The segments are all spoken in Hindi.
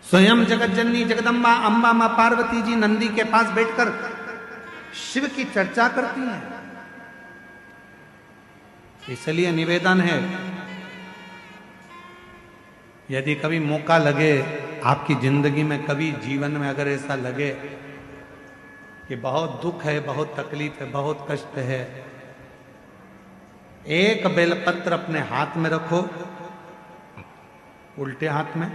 स्वयं जगत जननी जगदम्बा अम्बा मां पार्वती जी नंदी के पास बैठकर शिव की चर्चा करती हैं। इसलिए निवेदन है, यदि कभी मौका लगे आपकी जिंदगी में, कभी जीवन में अगर ऐसा लगे कि बहुत दुख है, बहुत तकलीफ है, बहुत कष्ट है, एक बेलपत्र अपने हाथ में रखो, उल्टे हाथ में,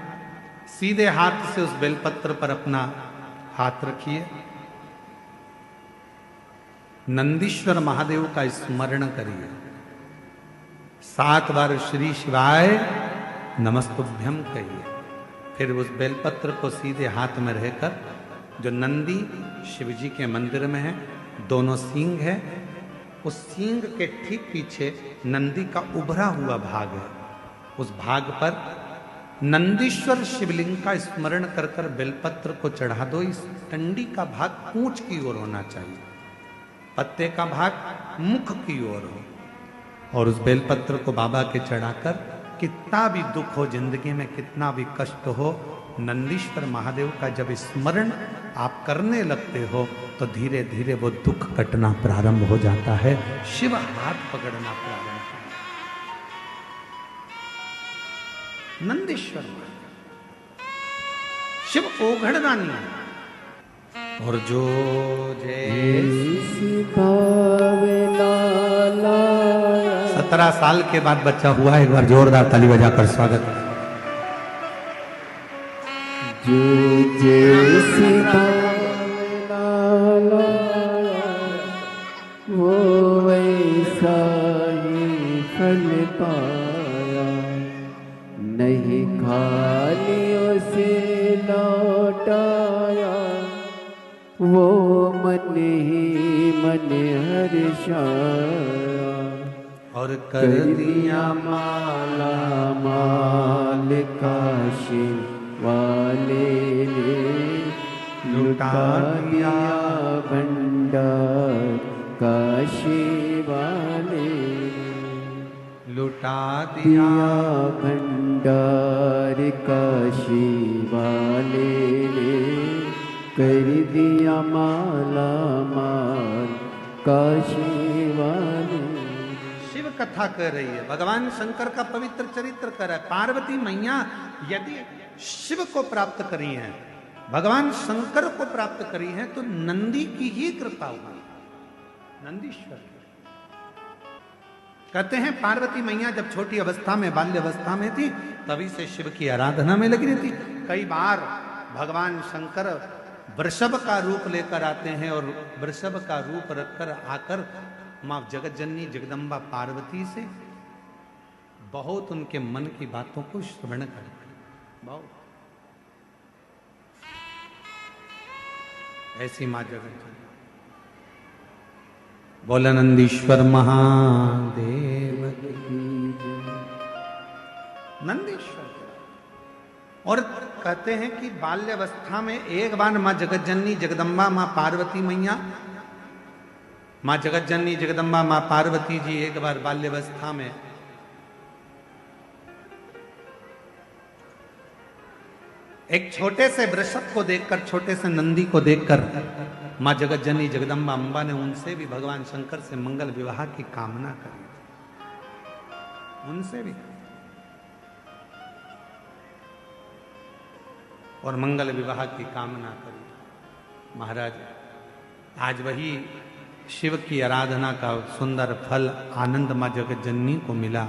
सीधे हाथ से उस बेलपत्र पर अपना हाथ रखिए, नंदीश्वर महादेव का स्मरण करिए, 7 बार श्री शिवाय नमस्तुभ्यम कहिए। फिर उस बेलपत्र को सीधे हाथ में रहकर, जो नंदी शिव जी के मंदिर में है, दोनों सींग है, उस सींग के ठीक पीछे नंदी का उभरा हुआ भाग है, उस भाग पर नंदीश्वर शिवलिंग का स्मरण कर कर बेलपत्र को चढ़ा दो। इस टंडी का भाग पूंछ की ओर होना चाहिए, पत्ते का भाग मुख की ओर हो, और उस बेलपत्र को बाबा के चढ़ाकर, कितना भी दुख हो जिंदगी में, कितना भी कष्ट हो, नंदीश्वर महादेव का जब स्मरण आप करने लगते हो तो धीरे धीरे वो दुख कटना प्रारंभ हो जाता है, शिव हाथ पकड़ना प्रारंभ हो जाता है। नंदीश्वर शिव ओघड़दानी है। और जो जैसी 17 साल के बाद बच्चा हुआ है, एक बार जोरदार ताली बजाकर स्वागत। जो जैसी वो वैसा ही फल पाया, नहीं खाली उसे लौटाया, वो मन ही मन हर्षाया, और कर दिया माला माल काशी वाले ने, लुटा दिया भंडार काशी वाले ने, लुटा दिया भंडार काशी वाले ने, कर दिया माला माल काशी वाले। शिव कथा कर रही है, भगवान शंकर का पवित्र चरित्र कर रहा है। पार्वती मैया यदि शिव को प्राप्त करी हैं, भगवान शंकर को प्राप्त करी हैं, तो नंदी की ही कृपा हुई, नंदीश्वर। कहते हैं पार्वती मैया जब छोटी अवस्था में, बाल्य अवस्था में थी, तभी से शिव की आराधना में लगी रहती। कई बार भगवान शंकर वृषभ का रूप लेकर आते हैं, और वृषभ का रूप रखकर आकर मां जगत जननी जगदम्बा पार्वती से बहुत उनके मन की बातों को श्रवण करते, बहुत ऐसी मां जगत जननी। बोला नंदीश्वर महादेव की जय। नंदीश्वर। और कहते हैं कि बाल्यावस्था में एक बार मां जगत जननी जगदम्बा मां पार्वती मैया, मां जगत जननी जगदम्बा मां पार्वती जी एक बार बाल्यावस्था में एक छोटे से वृषभ को देखकर, छोटे से नंदी को देखकर मां जगत जननी जगदम्बा अम्बा ने उनसे भी भगवान शंकर से मंगल विवाह की कामना करी, उनसे भी, और मंगल विवाह की कामना करी। महाराज, आज वही शिव की आराधना का सुंदर फल आनंद मां जगत जननी को मिला।